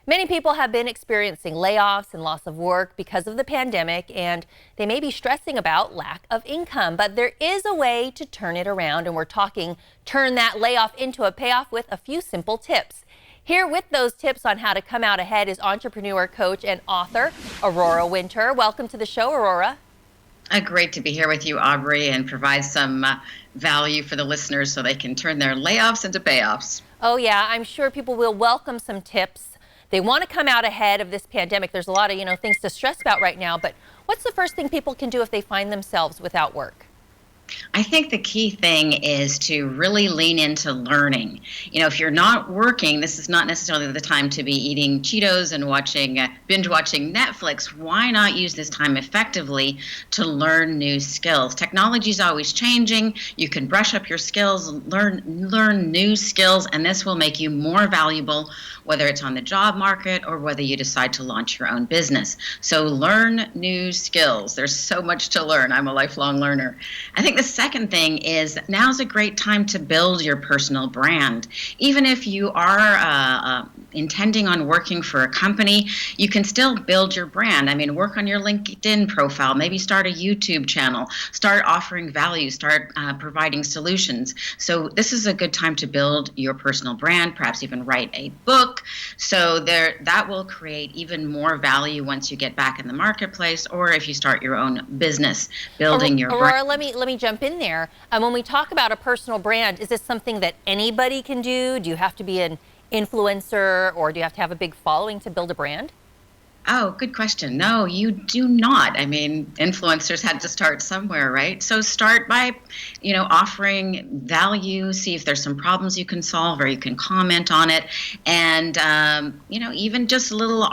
Many people have been experiencing layoffs and loss of work because of the pandemic, and they may be stressing about lack of income. But there is a way to turn it around, and we're talking turn that layoff into a payoff with a few simple tips. Here with those tips on how to come out ahead is entrepreneur, coach, and author Aurora Winter. Welcome to the show, Aurora. Great to be here with you, Aubrey, and provide some value for the listeners so they can turn their layoffs into payoffs. Oh yeah, I'm sure people will welcome some tips. They want to come out ahead of this pandemic. There's a lot of, things to stress about right now, but what's the first thing people can do if they find themselves without work? I think the key thing is to really lean into learning. If you're not working, this is not necessarily the time to be eating Cheetos and binge watching Netflix. Why not use this time effectively to learn new skills? Technology is always changing. You can brush up your skills, learn new skills, and this will make you more valuable, whether it's on the job market or whether you decide to launch your own business. So learn new skills. There's so much to learn. I'm a lifelong learner. I think the second thing is now's a great time to build your personal brand. Even if you are intending on working for a company, you can still build your brand. Work on your LinkedIn profile, maybe start a YouTube channel, start offering value, start providing solutions. So this is a good time to build your personal brand, perhaps even write a book. So that will create even more value once you get back in the marketplace, or if you start your own business, building your brand. Aurora, let me jump in there. When we talk about a personal brand, is this something that anybody can do? Do you have to be an influencer, or do you have to have a big following to build a brand? Oh, good question. No, you do not. Influencers had to start somewhere, right? So start by, offering value, see if there's some problems you can solve or you can comment on it. And, even just a little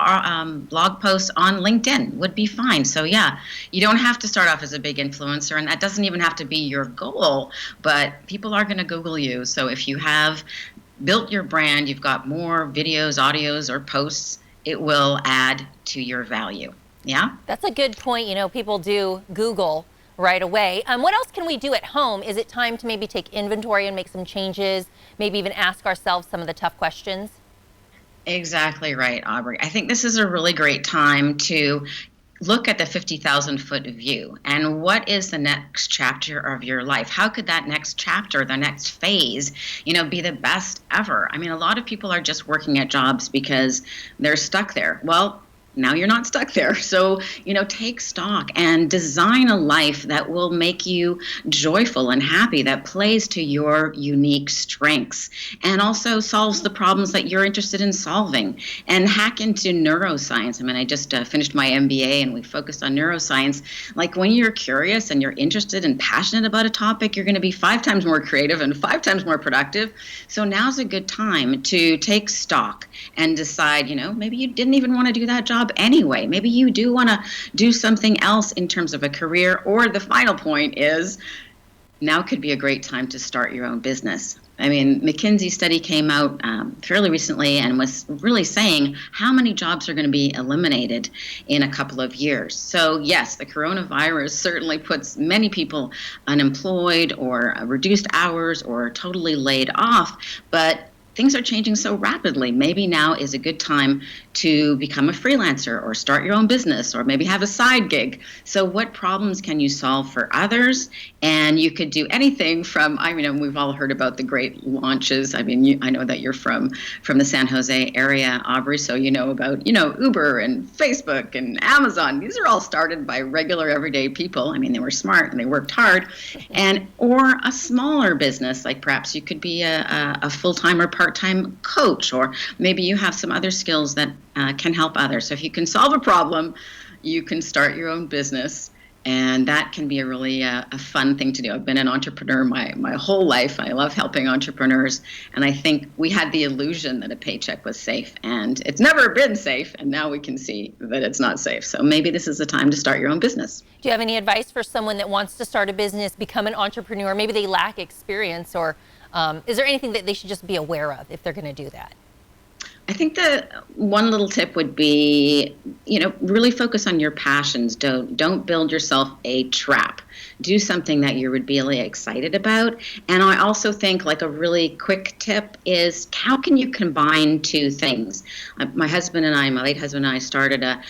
blog posts on LinkedIn would be fine. So yeah, you don't have to start off as a big influencer, and that doesn't even have to be your goal, but people are going to Google you. So if you have built your brand, you've got more videos, audios, or posts, it will add to your value. Yeah? That's a good point. People do Google right away. What else can we do at home? Is it time to maybe take inventory and make some changes, maybe even ask ourselves some of the tough questions? Exactly right, Aubrey. I think this is a really great time to look at the 50,000-foot view and what is the next chapter of your life? How could that next chapter, the next phase, be the best ever? A lot of people are just working at jobs because they're stuck there. Well, now you're not stuck there. So, take stock and design a life that will make you joyful and happy, that plays to your unique strengths and also solves the problems that you're interested in solving. And hack into neuroscience. I just finished my MBA and we focused on neuroscience. Like when you're curious and you're interested and passionate about a topic, you're going to be 5 times more creative and 5 times more productive. So now's a good time to take stock and decide, maybe you didn't even want to do that job anyway. Maybe you do want to do something else in terms of a career, or the final point is now could be a great time to start your own business. McKinsey's study came out fairly recently and was really saying how many jobs are going to be eliminated in a couple of years. So yes, the coronavirus certainly puts many people unemployed or reduced hours or totally laid off, but things are changing so rapidly. Maybe now is a good time to become a freelancer or start your own business or maybe have a side gig. So what problems can you solve for others? And you could do anything from, we've all heard about the great launches. I know that you're from the San Jose area, Aubrey, so you know about, Uber and Facebook and Amazon. These are all started by regular everyday people. They were smart and they worked hard. Or a smaller business, like perhaps you could be a full-time or part-time coach, or maybe you have some other skills that can help others. So if you can solve a problem, you can start your own business, and that can be a really a fun thing to do. I've been an entrepreneur my whole life. I love helping entrepreneurs, and I think we had the illusion that a paycheck was safe, and it's never been safe, and now we can see that it's not safe. So maybe this is the time to start your own business. Do you have any advice for someone that wants to start a business, become an entrepreneur? Maybe they lack experience, or is there anything that they should just be aware of if they're going to do that? I think the one little tip would be, really focus on your passions. Don't build yourself a trap. Do something that you're really excited about. And I also think like a really quick tip is how can you combine two things? My late husband and I started a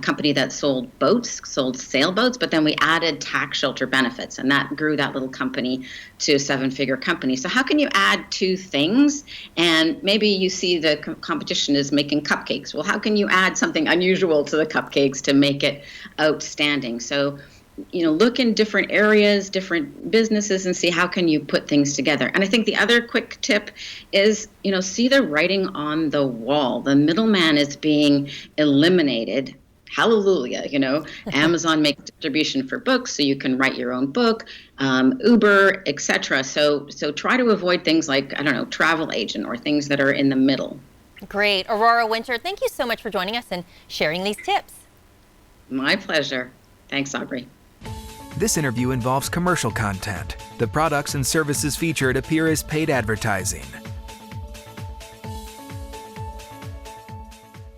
company that sold sailboats, but then we added tax shelter benefits, and that grew that little company to a 7-figure company. So how can you add two things? And maybe you see the competition is making cupcakes. Well, how can you add something unusual to the cupcakes to make it outstanding? So, look in different areas, different businesses, and see how can you put things together. And I think the other quick tip is, see the writing on the wall. The middleman is being eliminated. Hallelujah, Amazon makes distribution for books, so you can write your own book, Uber, etc. So try to avoid things like, travel agent or things that are in the middle. Great. Aurora Winter, thank you so much for joining us and sharing these tips. My pleasure. Thanks, Aubrey. This interview involves commercial content. The products and services featured appear as paid advertising.